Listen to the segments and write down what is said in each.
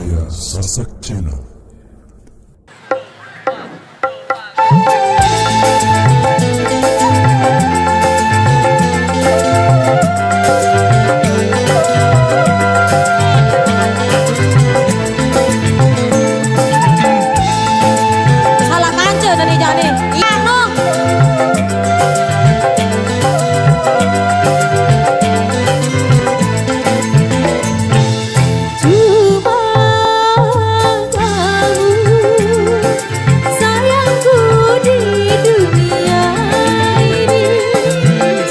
Cahaya Sasak Channel. Salah kancil dari jani. Iya nong. Cuma kamu sayangku di dunia ini.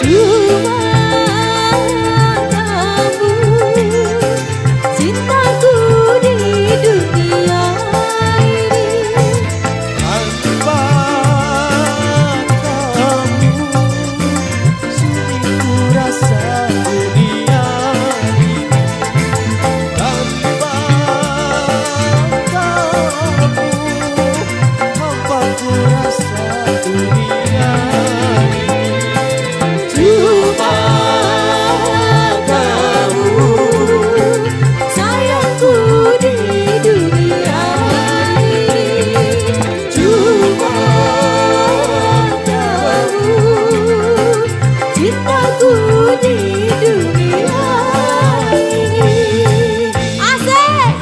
Cuma kamu cintaku di dunia ini. Tanpa kamu sunyi ku rasa dunia ini. Tanpa kamu hampa ku rasa dunia ini. Cuma kamu sayangku di dunia ini. Cuma kamu cintaku di dunia ini. Asik.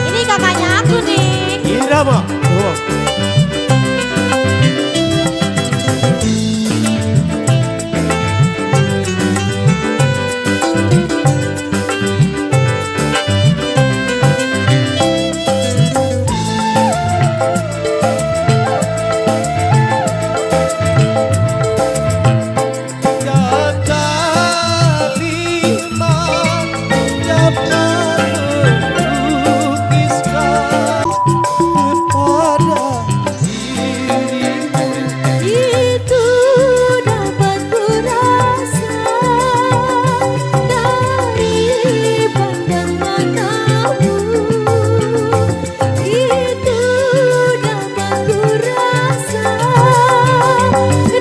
Ini kakaknya aku nih. Irama, oh. Itu dapat kurasa dari pandang matamu. Itu dapat kurasa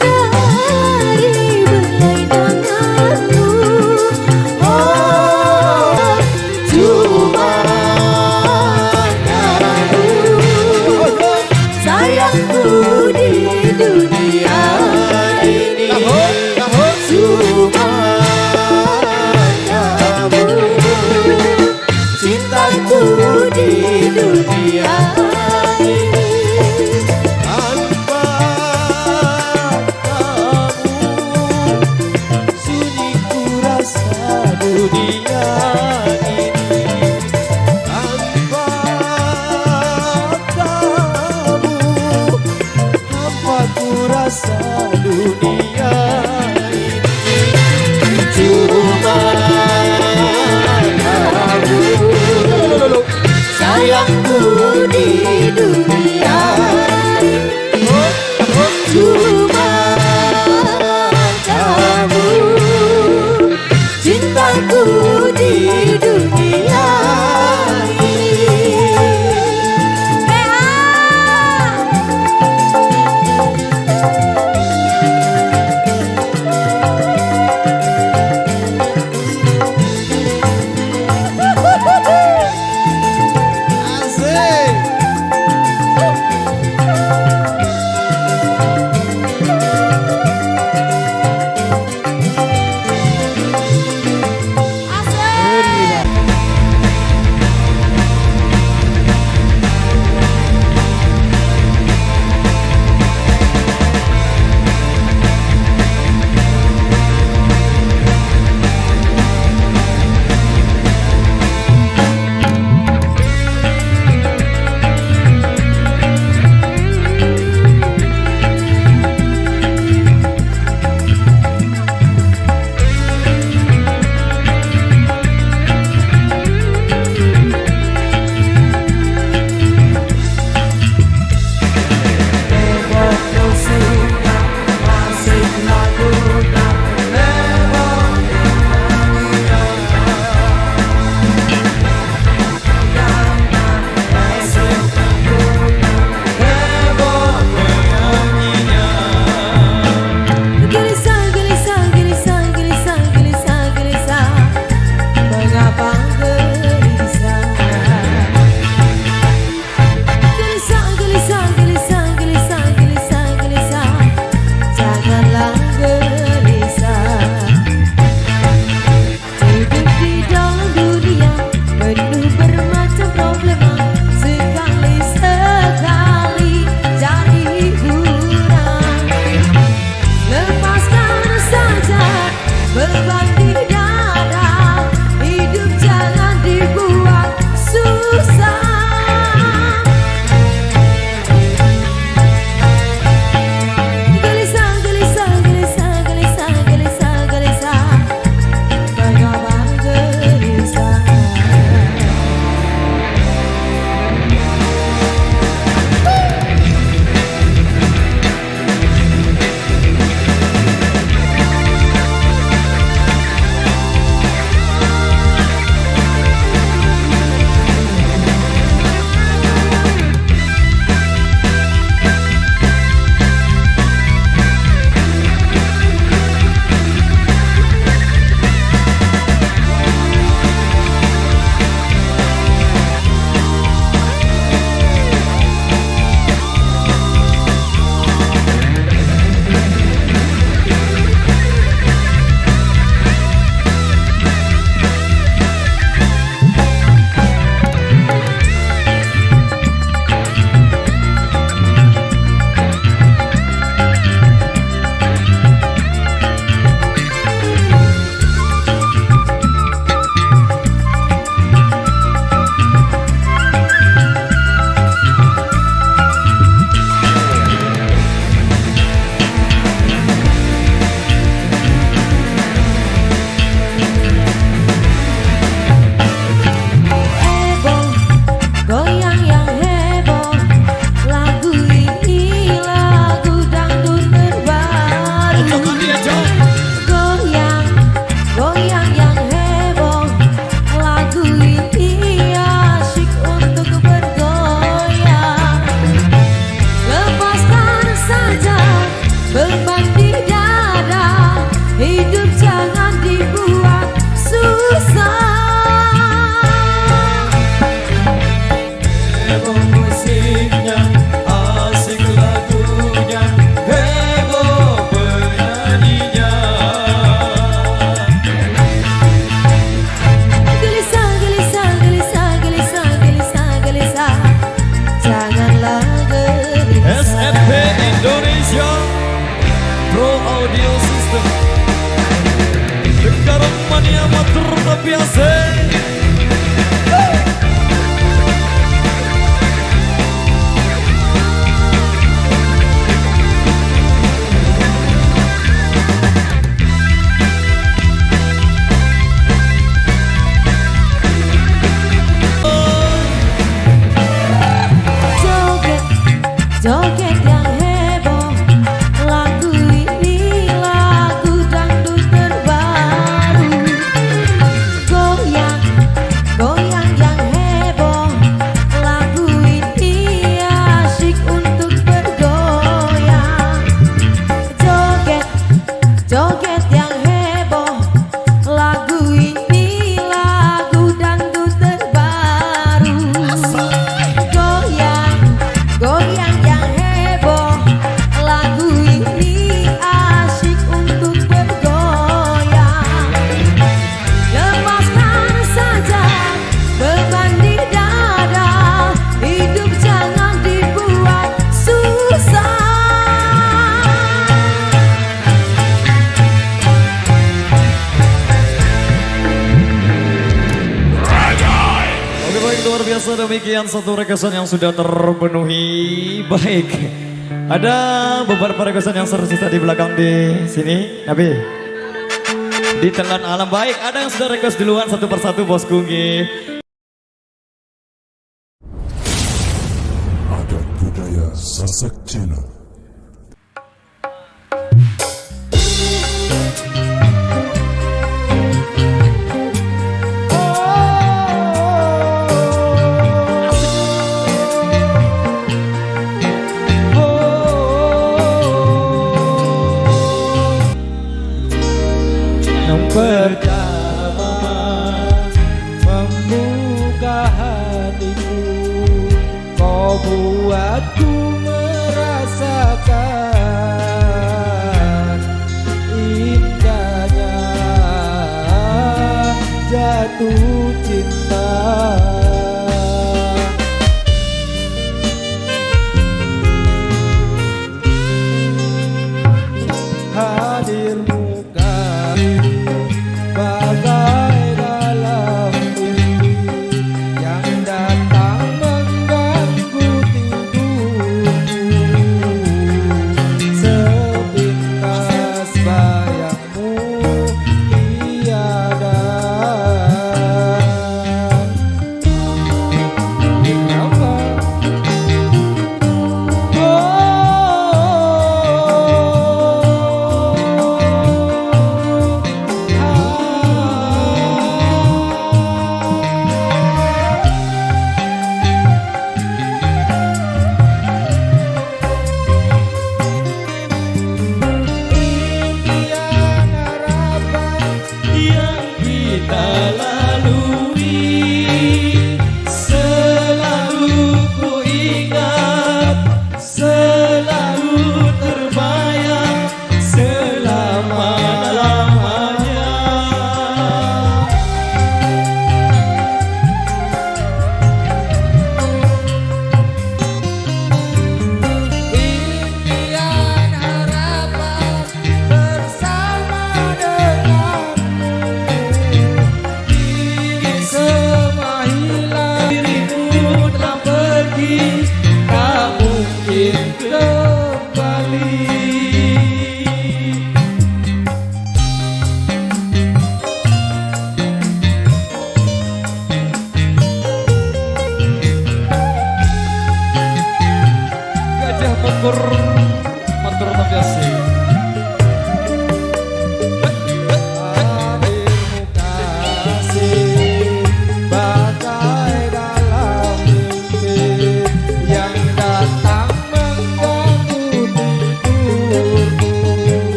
dari belai tanganmu. Oh, cuma kamu sayangku di dunia ini. Cuma kamu cintaku di dunia ini. Tanpa kamu sunyi ku rasa dunia ini. Tanpa kamu hampa ku rasa dunia ini. Cuma kamu sayangku biasa. Joget yang heboh, lagu ini lagu dangdut terbaru. Goyang, goyang yang heboh, lagu ini asyik untuk bergoyang. Joget, joget yang heboh, lagu ini lagu dangdut terbaru. Goyang, goyang luar biasa, demikian satu requestan yang sudah terpenuhi. Baik, ada beberapa requestan yang tersisa di belakang di sini, Nabi. Di telan alam. Baik, ada yang sudah request duluan satu persatu bosku. Adat budaya Sasak Channel. Pertama membuka hatiku, kau buatku merasakan indahnya jatuh cinta. Hadirmu bagai dalam mimpi yang datang mengganggu tidurku. Sepintas bayangmu tiada.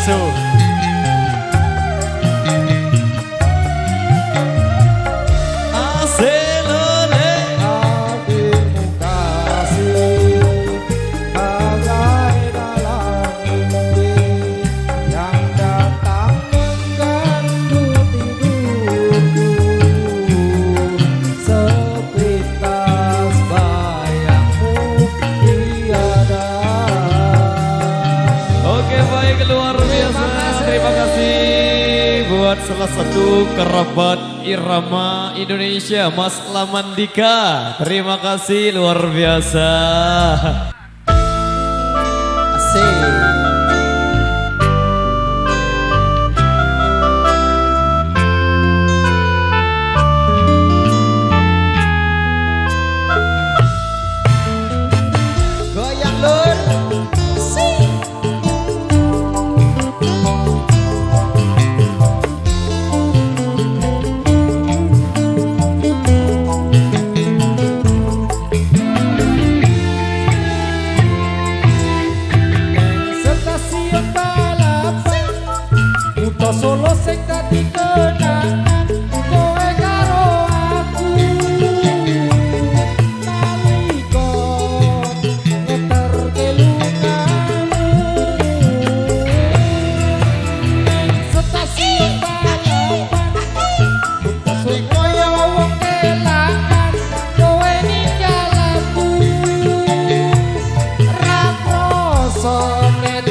bisu. Aselele hatimu kasih bagai dalam mimpi yang datang mengganggu tidurku sepintas bayangmu tiada. Oke baik luar biasa. Terima kasih buat salah satu kerabat irama Indonesia Mas Lamandika. Terima kasih luar biasa. Asik. Goyang lur. Stasiun balapan Kutha Solo sing dadi kenangan kowe karo aku nalika ngeterke lungamu stasiun balapan Kutha Solo kaya wong kelangan kowe ninggal aku ra krasa pamit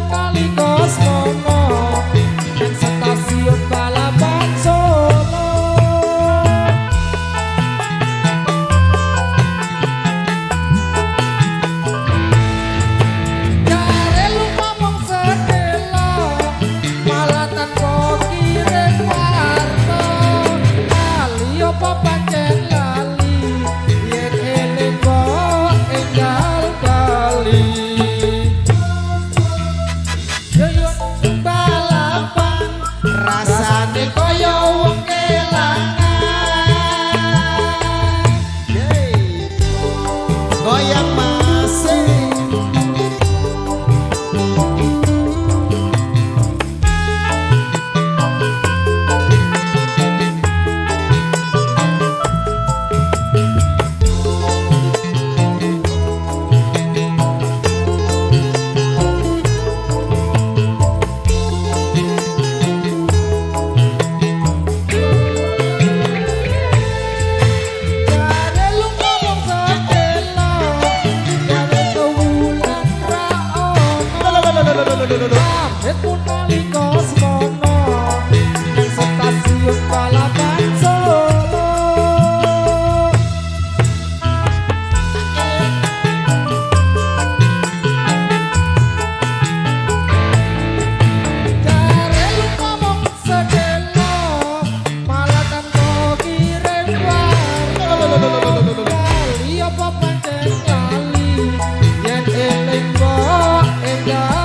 kali kosmono dan stasiun balapan Solo. Jare lu ngomong sedelo malah tanpa kirim warta kali apa pancen lali yen eling kok enggal kali. Balapan rasane kaya wong kelangan. Goyang masih. Pamit pun kali kosmono dan stasiun balapan Solo. Jare lu ngomong sedelo malah tanpa kirim warta kali apa pancen lali yen eling kok enggal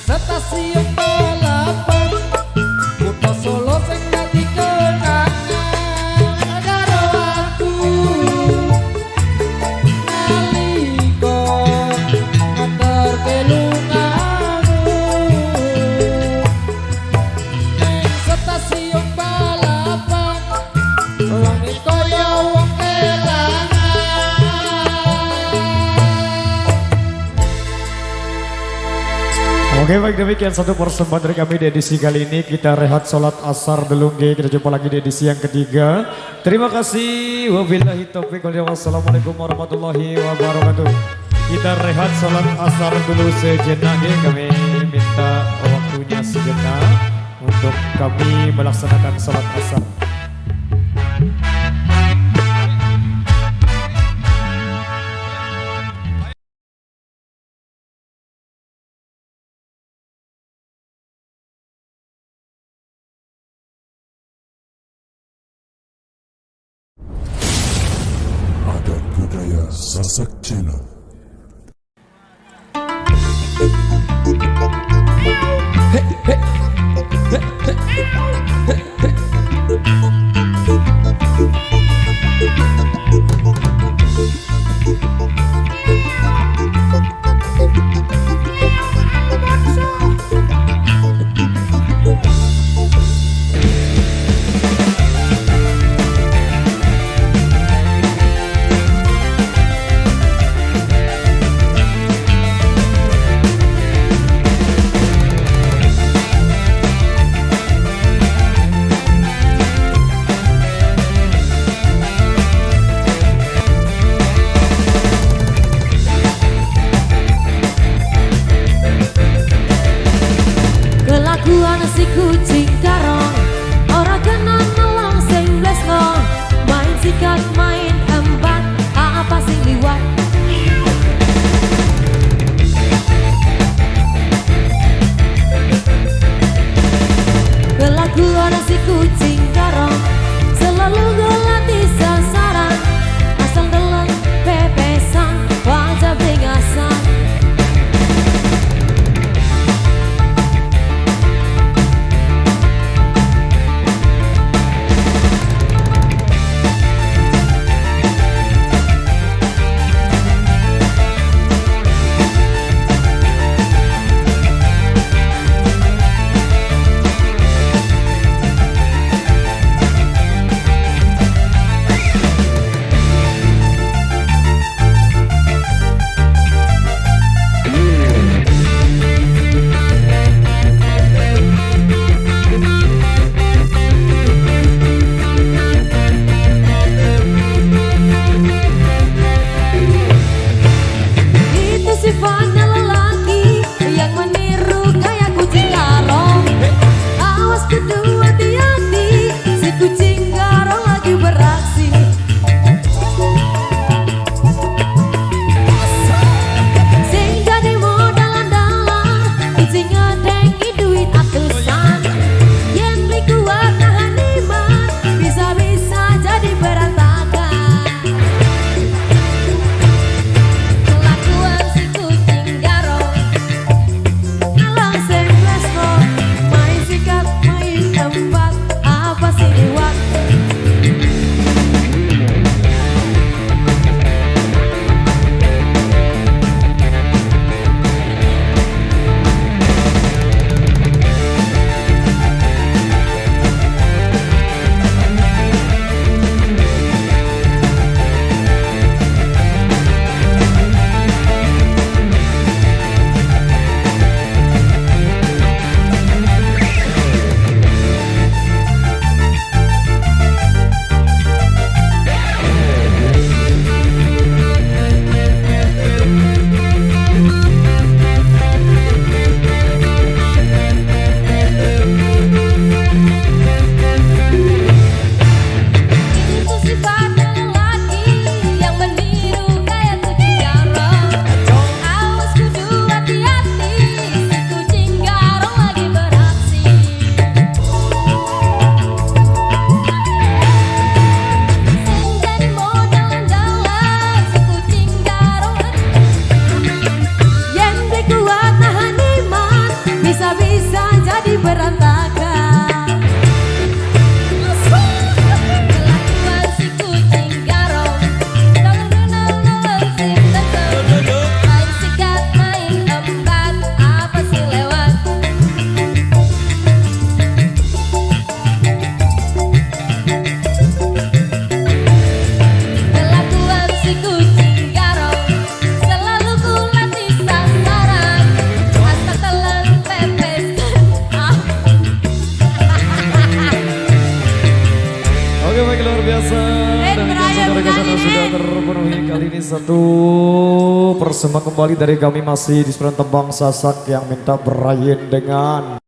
stasiun balapan Kutha Solo sing dadi kenangan karo aku nalika ngeterke lungamu ning stasiun balapan langit kaya wong kelangan. Oke baik demikian satu persembahan dari kami di edisi kali ini. Kita rehat sholat asar dulu nge. Kita jumpa lagi di edisi yang ketiga. Terima kasih. Wabillahi taufiq wal hidayah. Wassalamualaikum warahmatullahi wabarakatuh. Kita rehat sholat asar dulu sejenak nge. Kami minta waktunya sejenak untuk kami melaksanakan sholat asar. budaya Sasak Cina. Kelakuan si kucing karong ora kena nolong sing blesno, main sikat main empat apa sing liwat. Kelakuan si kucing karong selalu gelati sasaran, asal telan pepesan wajah bengasan. Sifatnya lelaki yang meniru kayak kucing garong. Awas kudu hati-hati, si kucing garong lagi beraksi. Sing jadi modal andalan, kucing ngedengi duit atusan. Yang beli kuat nahan iman, bisa-bisa jadi berantakan. Bisa-bisa jadi berantakan. Kelakuan si kucing garong, jangan dengar si tetep. Main sikat main empat apa sih lewat. Kelakuan si kucing garong selalu kulatih sasaran, asal telan Oke, baik, luar biasa. Dan saudara-saudara sudah terpenuhi kali ini satu persembahan kembali dari kami masih di Seberang Tembang Sasak yang minta berayin dengan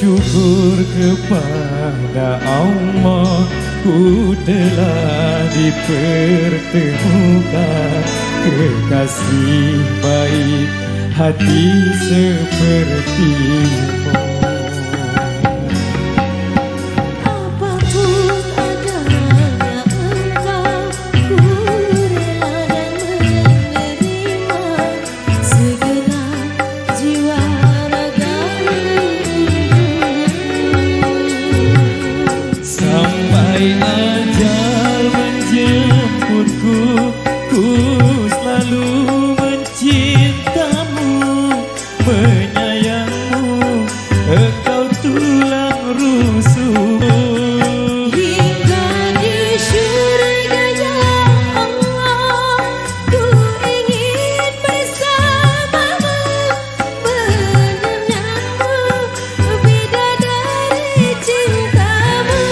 bersyukur kepada Allah, ku telah dipertemukan kekasih baik hati sepertimu. Apapun adanya engkau, ku rela dan menerima segenap jiwa ragamu. Sampai ajal menjemputku, ku selalu mencintamu, menyayangmu, engkau tulang rusukku. Hingga di syurganya Allah, ku ingin bersamamu, mengenyangmu, bidadari cintamu.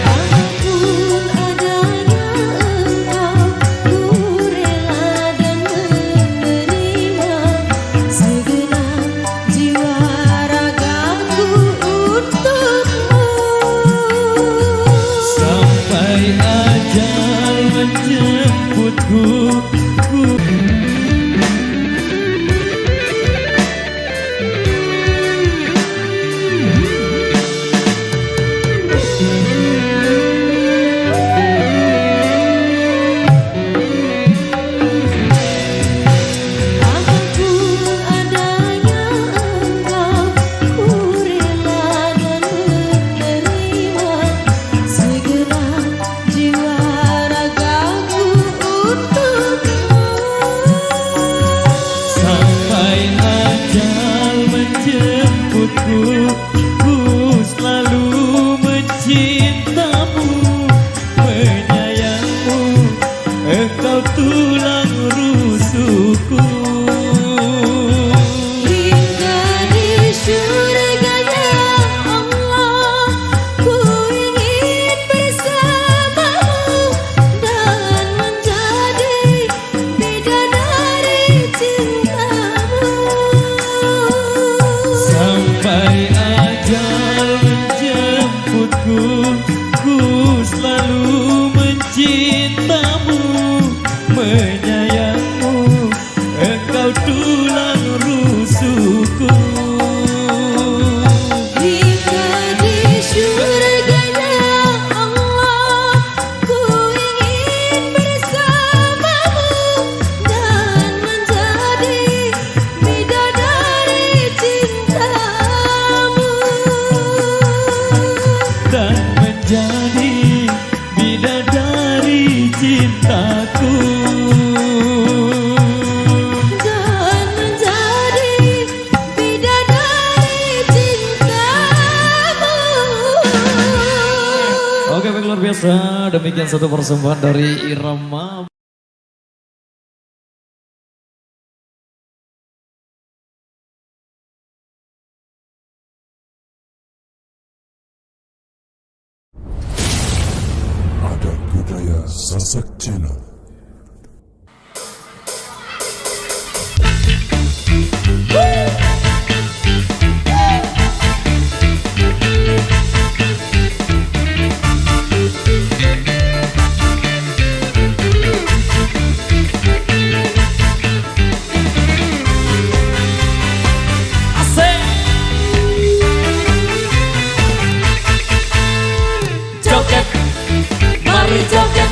Apapun adanya engkau, ku rela dan menerima segenap jiwa ragaku untukmu. Sampai ajal menjemputku, ku Apapun adanya engkau, ku rela dan menerima segenap jiwa ragaku untukmu. sampai ajal menjemputku, ku selalu mencintamu, menyayangmu, engkau tulang rusukku. Hingga di syurganya Allah, ku ingin bersamamu dan menjadi bidadari cintamu. Sampai ajal menjemputku, ku selalu mencintamu, menyayangmu, engkau tulang rusukku. Hingga di syurganya Allah, ku ingin bersamamu dan menjadi bidadari cintamu. Dan menjadi bidadari cintaku. Dan menjadi bidadari cintamu. Oke, baik, luar biasa. Demikian satu persembahan dari Irama. Adat budaya Sasak Channel. Asik. Joget, mari joget.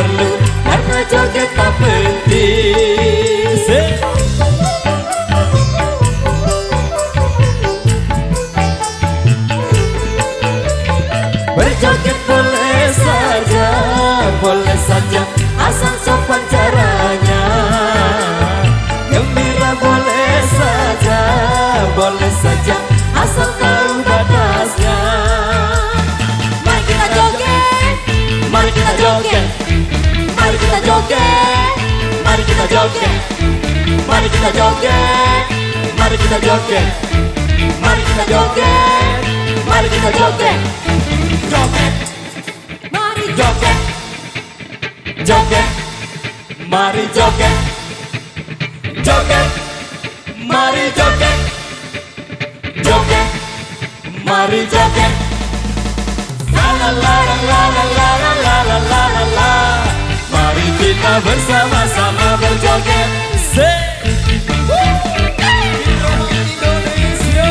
perlu karena joget tak penting. Berjoget boleh saja, asal sopan caranya. Gembira boleh saja, asal tahu batasnya. Mari kita joget, Mari kita joget, mari kita joget, mari kita joget, mari kita joget, mari kita joget, mari kita joget, mari kita joget, joget, mari joget, joget, mari joget, joget, mari joget, joget, mari joget. La la la la la la la la la la la la. Mari kita bersama-sama berjoget. Indonesia,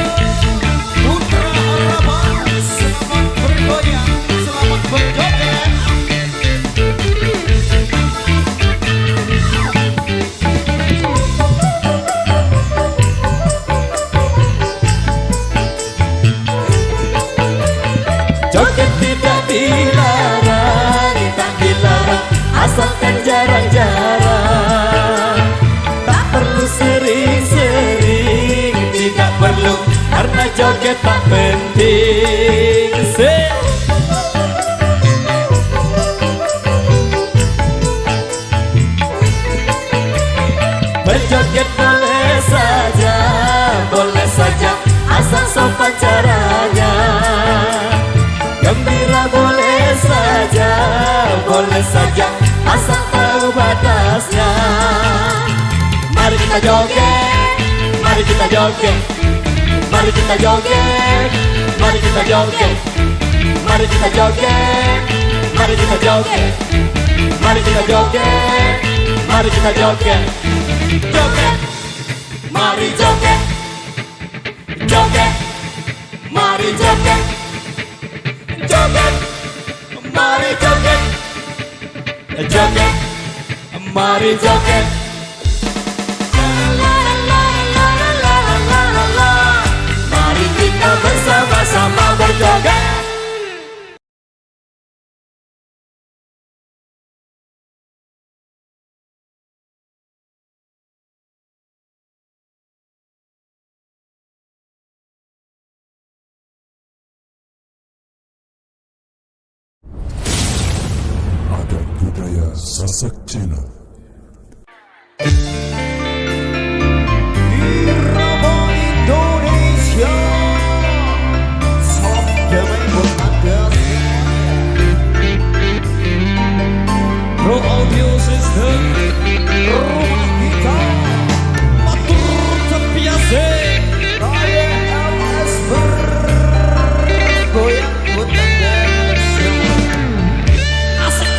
putra harapan, selamat bergoyang, selamat berjoget. Joget tidak dilarang, asalkan jarang-jarang. Tak perlu sering-sering, tidak perlu karena joget tak penting. Berjoget boleh saja, asal sopan caranya. Gembira boleh saja, asal tahu batasnya. Mari kita joget, mari kita joget, mari kita joget, mari kita joget, mari kita joget, mari kita joget, mari kita joget, mari kita joget, joget, mari joget, joget, mari joget, joget, mari joget, joget, mari joget. Mari kita bersama-sama berjoget. Adat budaya Sasak Cina. Irama Indonesia, salam damai buat Anda semuanya. Pro Audio System, rumah kita, matur terbiasa. Saya LS bergoyang buat Anda semua. Asik.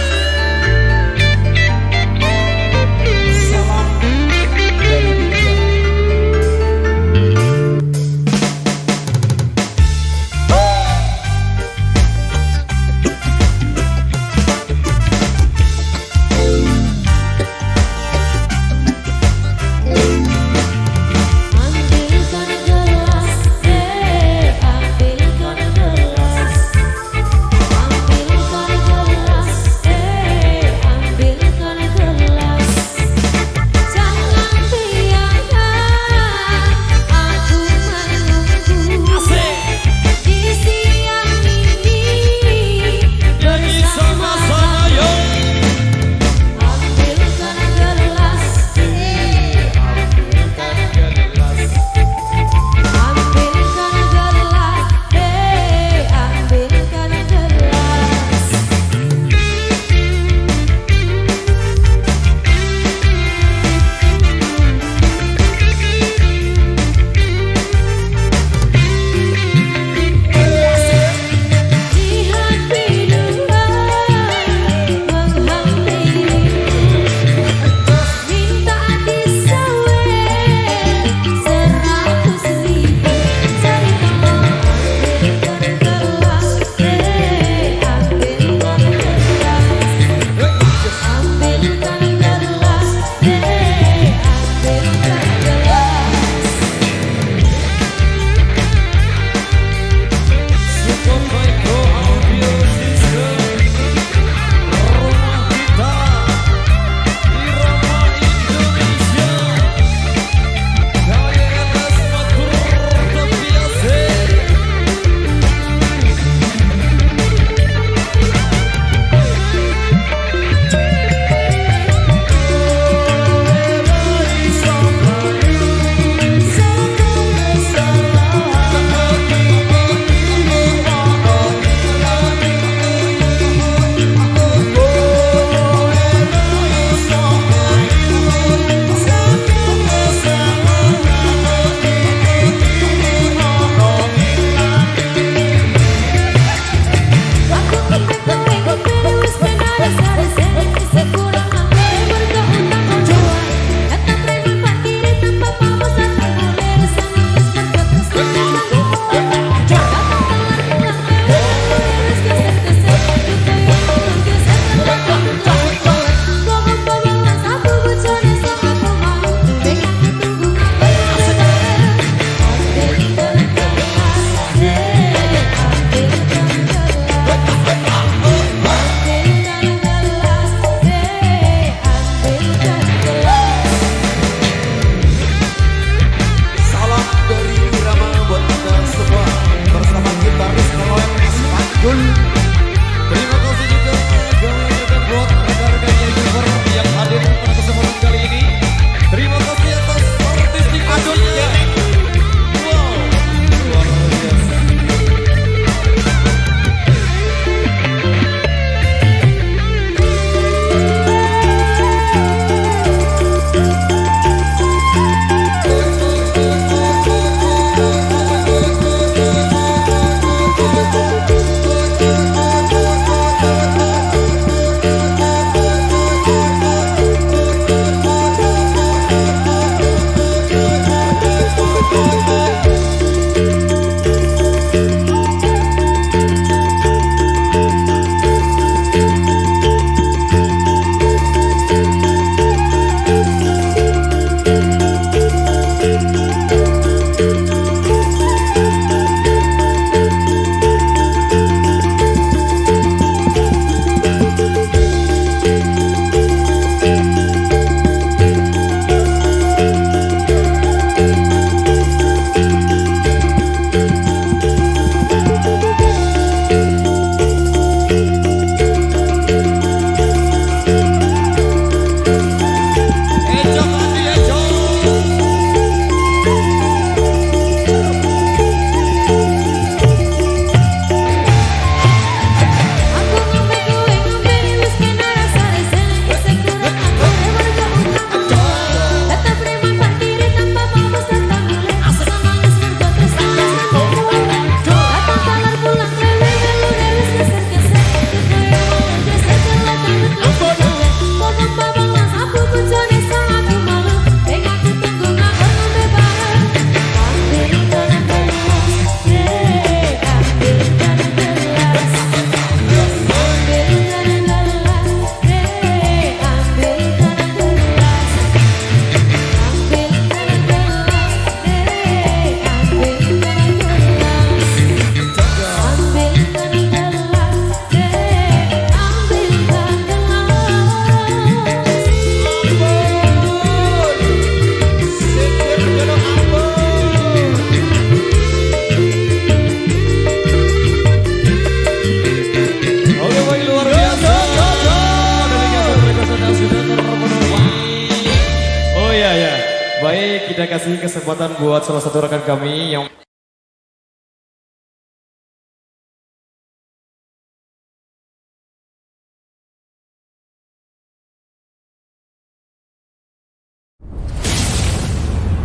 kita kasih kesempatan buat salah satu rekan kami yang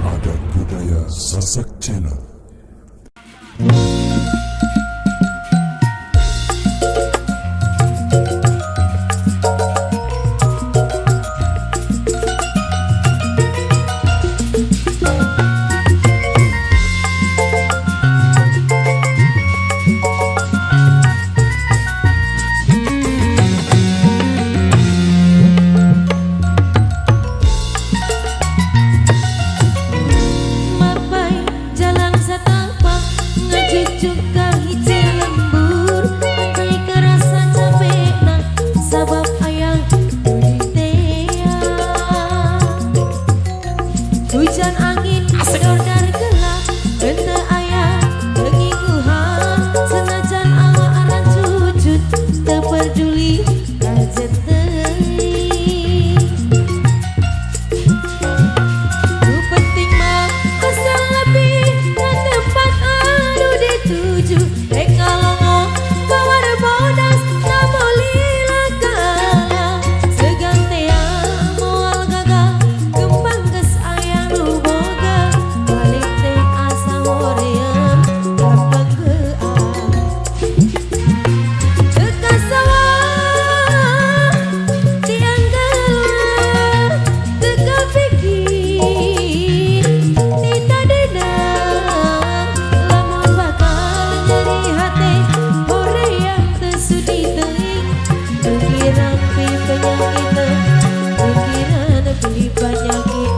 Adat budaya Sasak Channel. Mapai jalan setapak ngejujuk ka hiji lembur angkai kerasa capek nah sabab ayang uditea hujan angin dordar gelap ente ayah ngikuhan senajan awak aran cucut teu peduli kajet teuing. Ku penting mah asal lebih ke tempat anu dituju. Kalongo bawar bodas namo lila kalah segantean moal gagah kembang geus aya nu boga balik teh asa hoream kapagean dekat sawah tiang gelar teka pikir tita dedang lamun bakal nyeri hati hoream teu sudi teuing pikiran pi penyakit pikiran pi penyakit.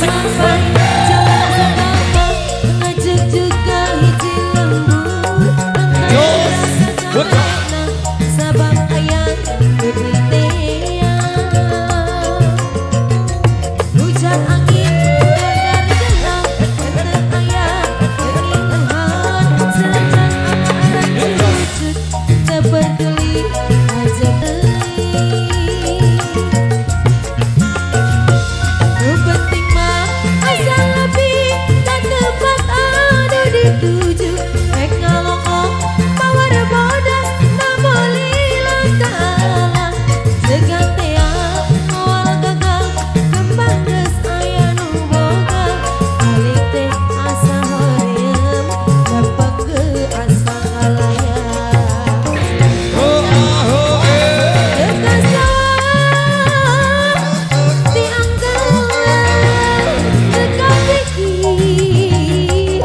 Sampai jalan setapak ngejujuk ka hiji lembur angkai kerasa capek nah sabab ayang uditea hujan angin dordar gelap ente ayah ngikuhan senajan awak aran cucut teu peduli kajet teuing. Ku penting mah asal lebih ke tempat anu dituju. Kalongo bawar bodas namo lila kalah segantean moal gagah kembang geus aya nu boga balik teh asa hoream dapake asa kalaya dekat sawah tiang gelar teka pikir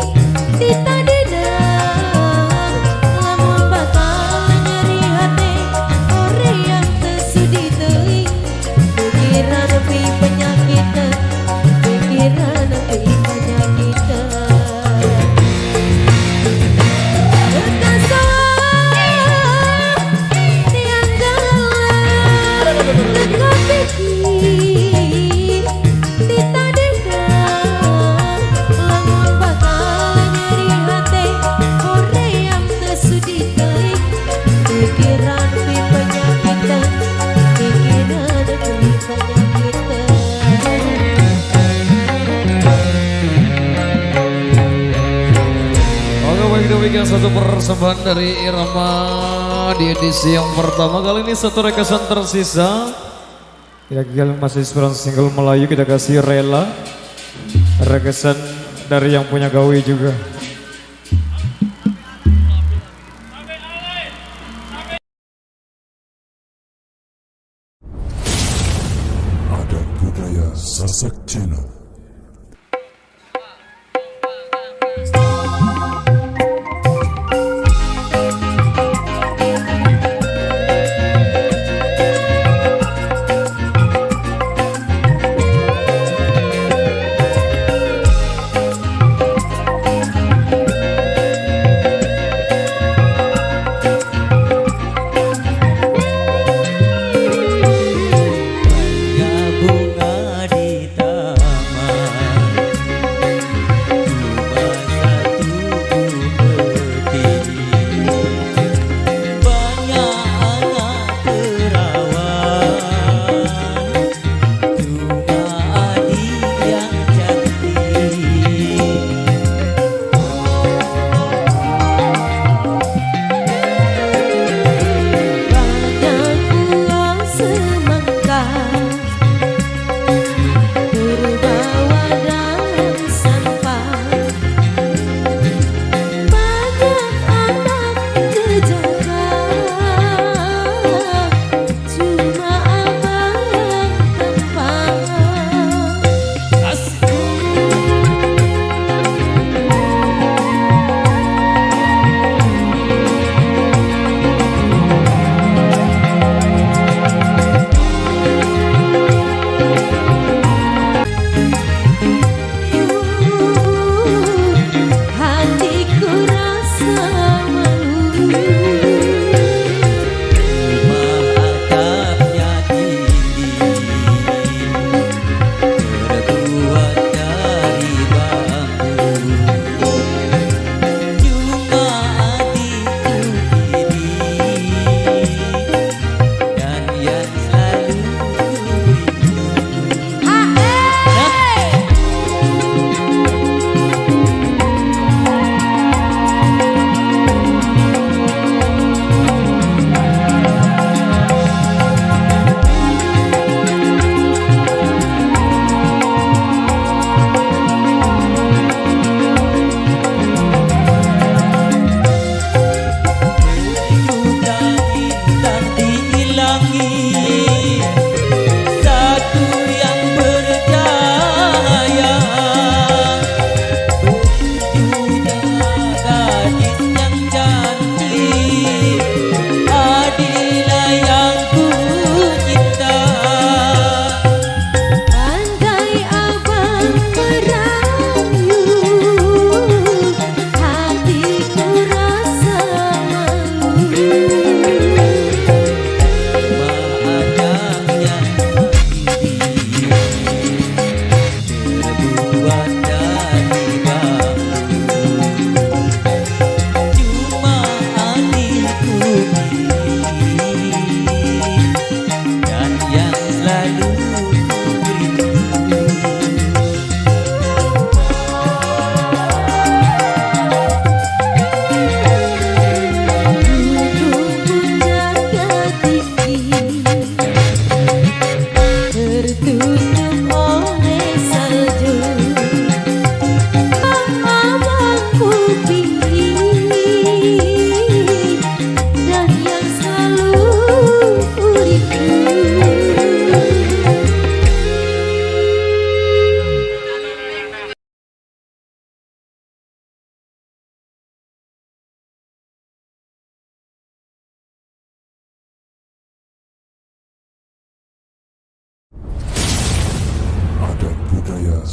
tita dedang lamun bakal nyeri hati hoream teu sudi teuing pikiran pi penyakit pikiran pi penyakit. Dekat sawah tiang gelar teka pikir tita dedang lamun bakal nyeri hati hoream teu sudi teuing pikiran pi penyakit pikiran pi penyakit. Oke, baik demikian satu persembahan dari Irama di edisi yang pertama. Kali ini satu rekasan tersisa. Kita masih single Melayu, kita kasih Rela. Rekasan dari yang punya gawe juga. Sasaksena.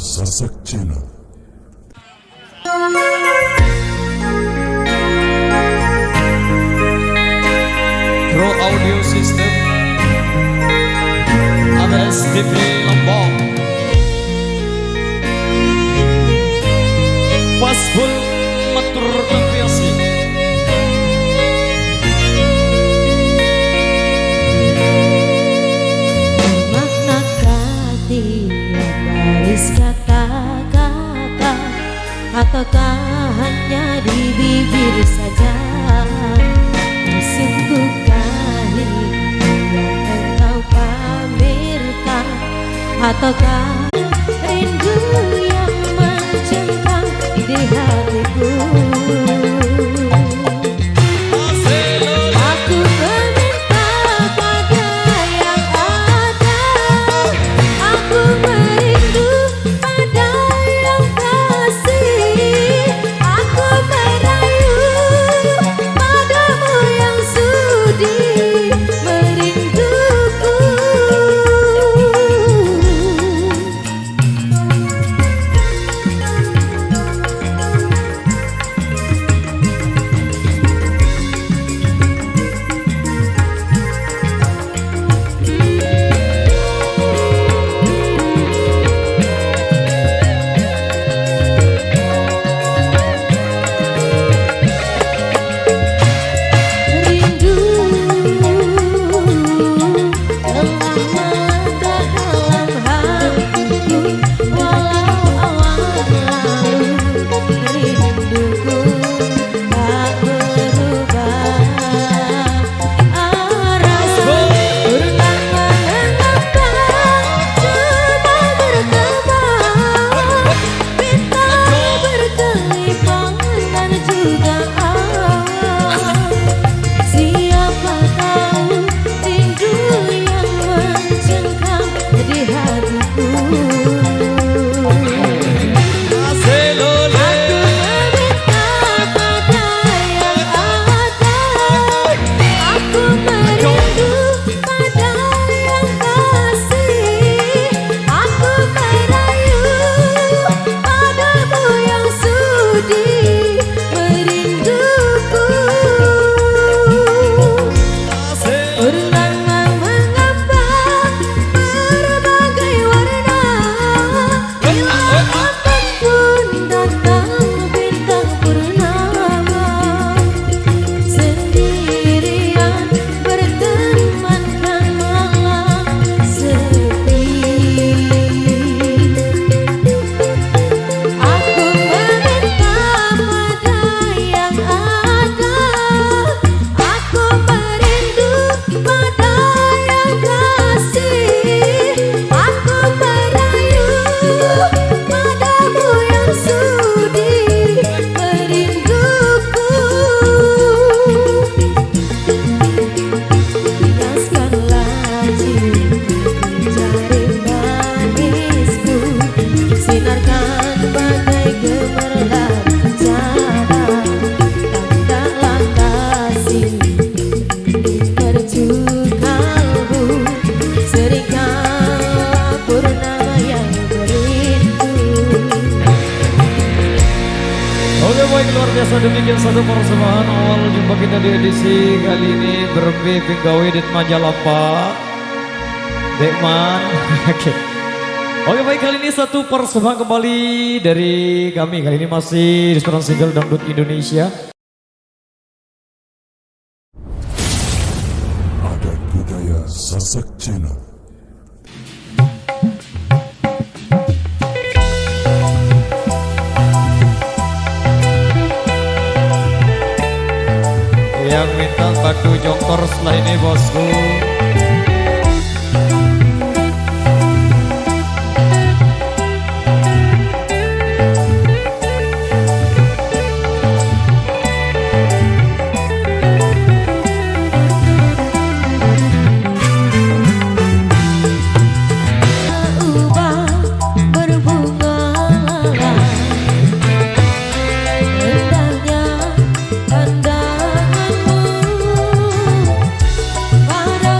Sasaksena. Pro Audio System ABS TV Lombok Pasful Matur Lampiasi Makna tiap baris kata-kata ataukah hanya di bibir saja? Sungguhkah ini yang engkau pamerkan ataukah rindu yang mencengkam di hatiku? Aku meminta pada yang ada, aku merindu satu persembahan awal jumpa kita di edisi kali ini berbimbing gawe di majalah Pak Dekman. Oke. Oke baik, kali ini satu persembahan kembali dari kami. Kali ini masih di seorang single Dangdut Indonesia. Adat budaya Sasak Channel. Yang minta batu jongkor setelah ini bosku. Ubah berbunga lala, indahnya pandanganmu pada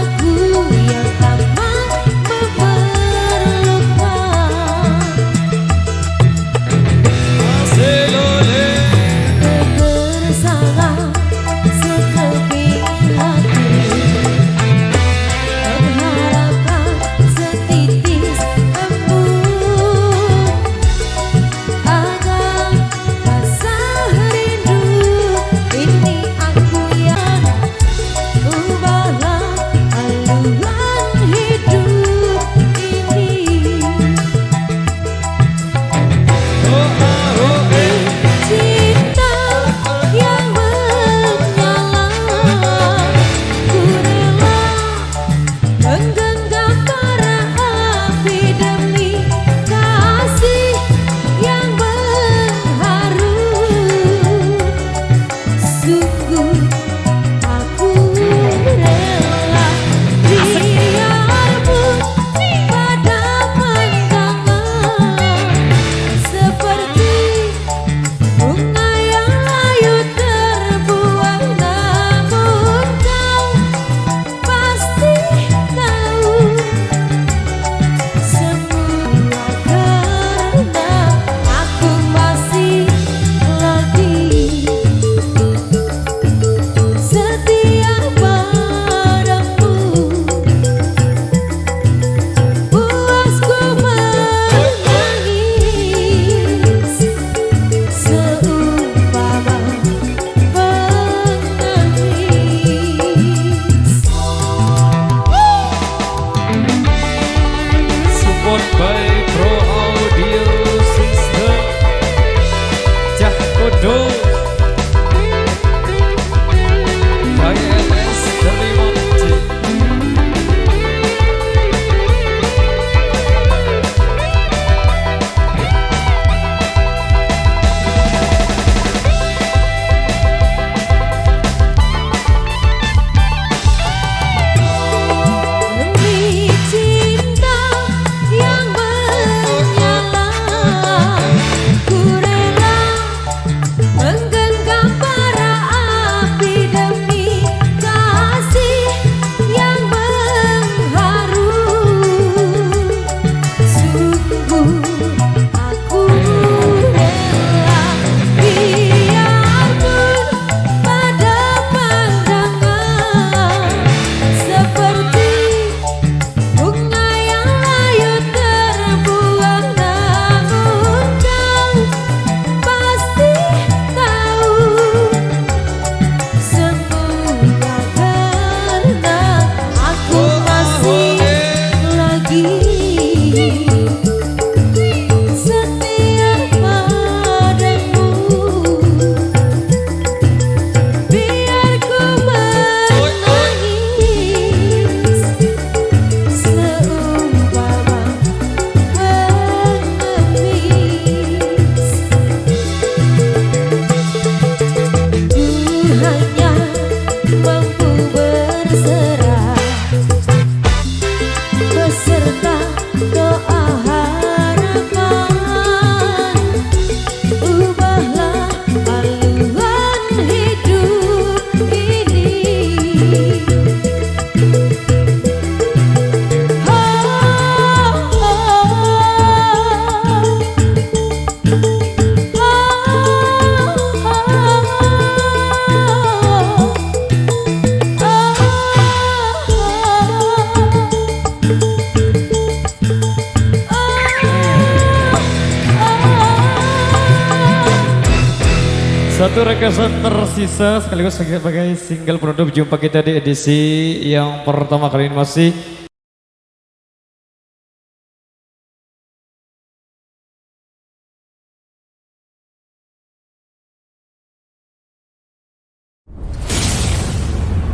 Satu requestan tersisa sekaligus sebagai single penutup jumpa kita di edisi yang pertama kali ini masih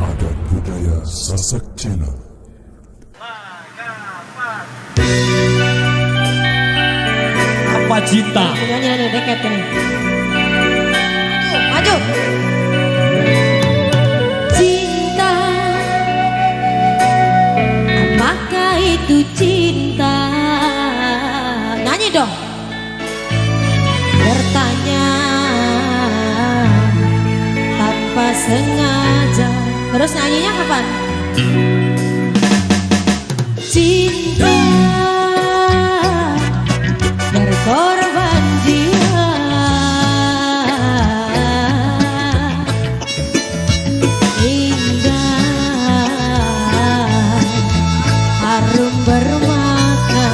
Adat budaya Sasak Channel. Apa Cinta. Nyanyi deket ini. Maju. Cinta, apakah itu cinta? Nyanyi dong. Bertanya tanpa sengaja. Terus nyanyinya kapan? Cinta berkorban jiwa, indah harum bermata.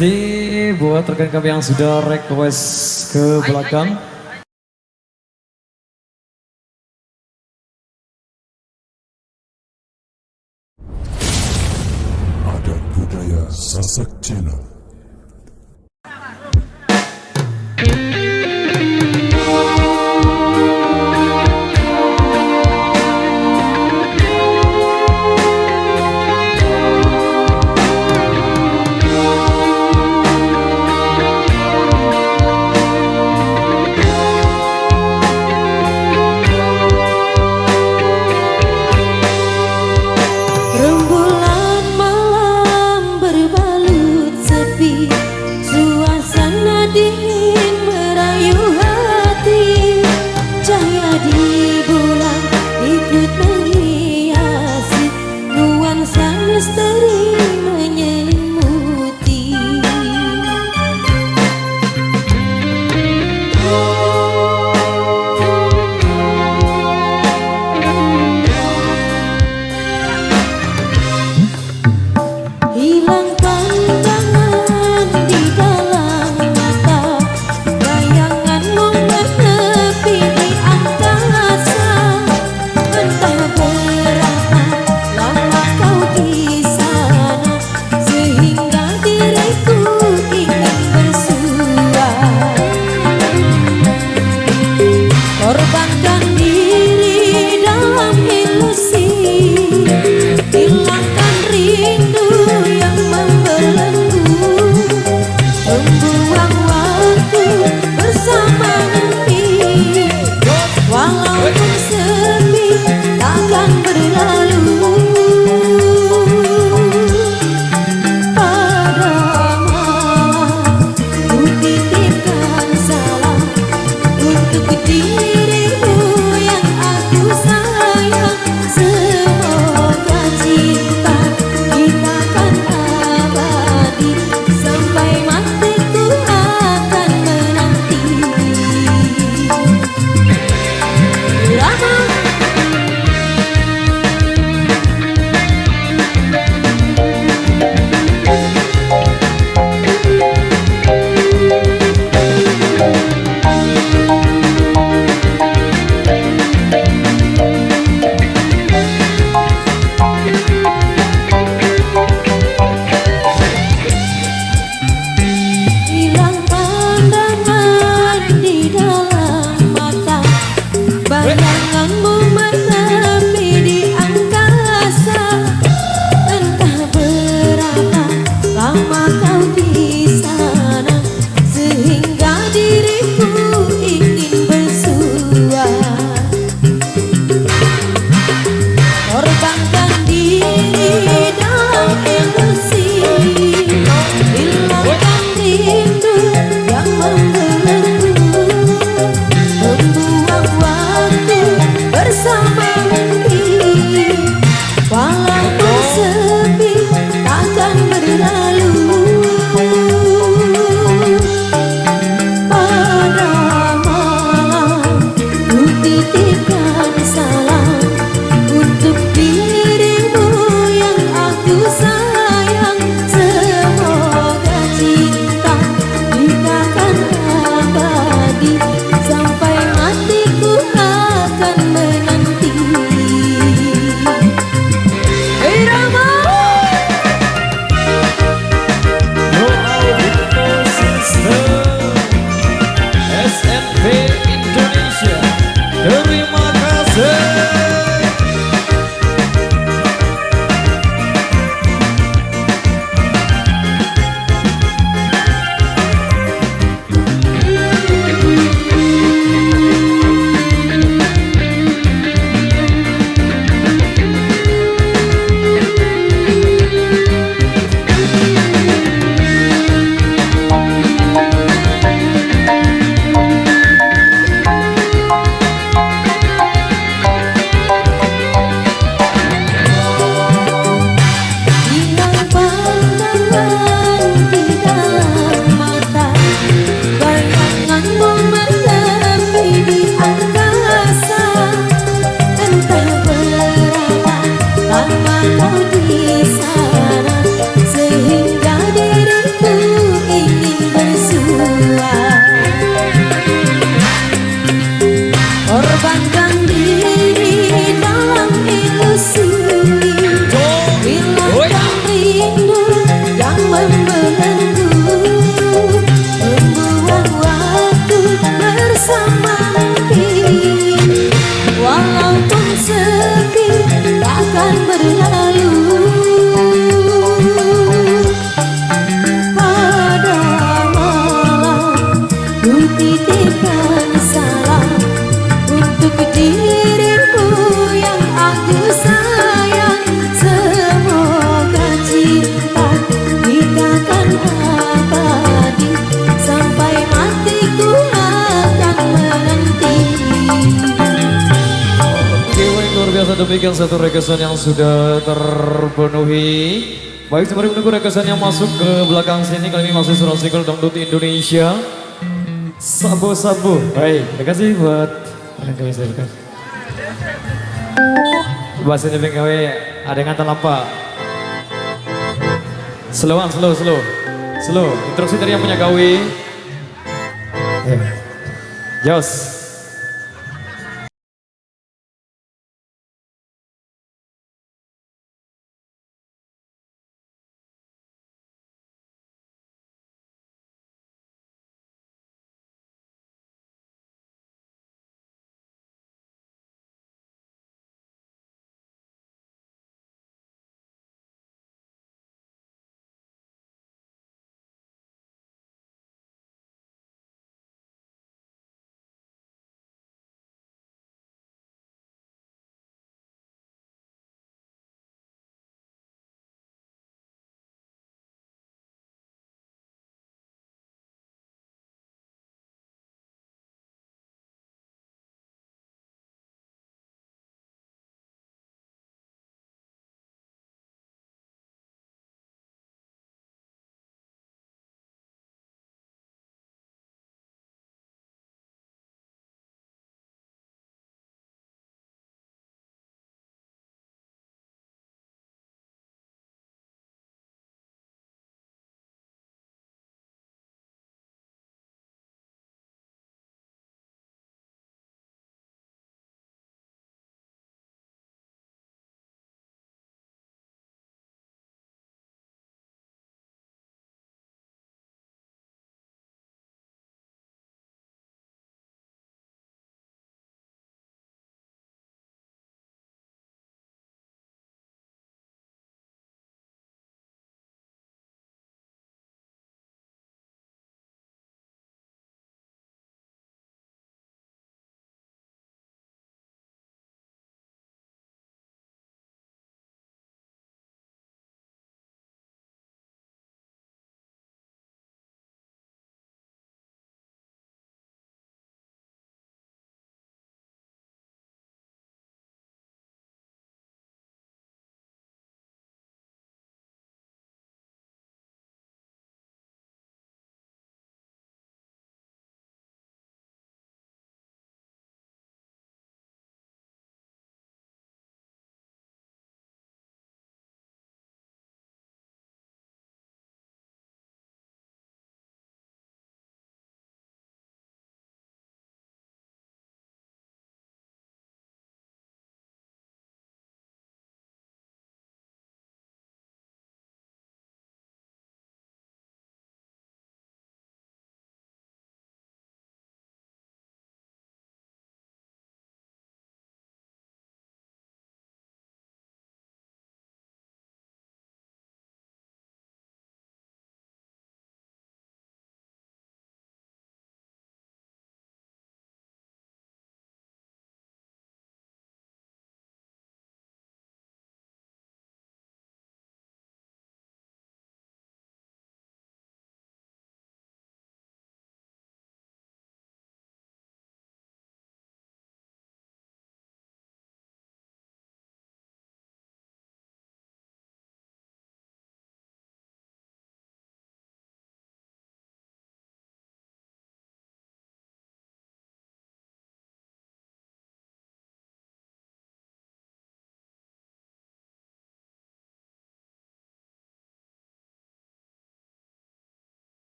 kasih buat rekan kami yang sudah request ke belakang. Adat budaya Sasak Channel. Rembulan malam berbalut sepi, suasana dingin merayu hati. Cahaya di bulan ikut menghiasi, nuansa misteri menyelimuti. Hilang pandangan di dalam mata, bayanganmu menepi di angkasa. Entah berapa lama kau di sana, sehingga diriku ingin bersua. Korbankan diri dalam ilusi, hilangkan rindu yang membelenggu, membuang waktu bersama mimpi. Walaupun sepi takkan berlalu. Pada malam ku titipkan salam untuk dirimu yang aku sayang. Semoga cinta kita kan abadi, sampai matiku akan menanti. Lama hilang pandangan di dalam mata, bayanganmu menepi di angkasa. Entah berapa lama kau di sana, sehingga diriku ingin bersua. Korbankan diri dalam ilusi, hilangkan rindu yang membelenggu, membuang waktu demikian satu requestan yang sudah terpenuhi. Baik, sembari menunggu requestan yang masuk ke belakang sini, kali ini masih surat single Dangdut Indonesia. Sabu-sabu. Baik, terima kasih buat kami saya bukan. Bahasa ini BKW ada yang ngantar lampa. Slow. Instruksi dari yang punya gawe. Jos.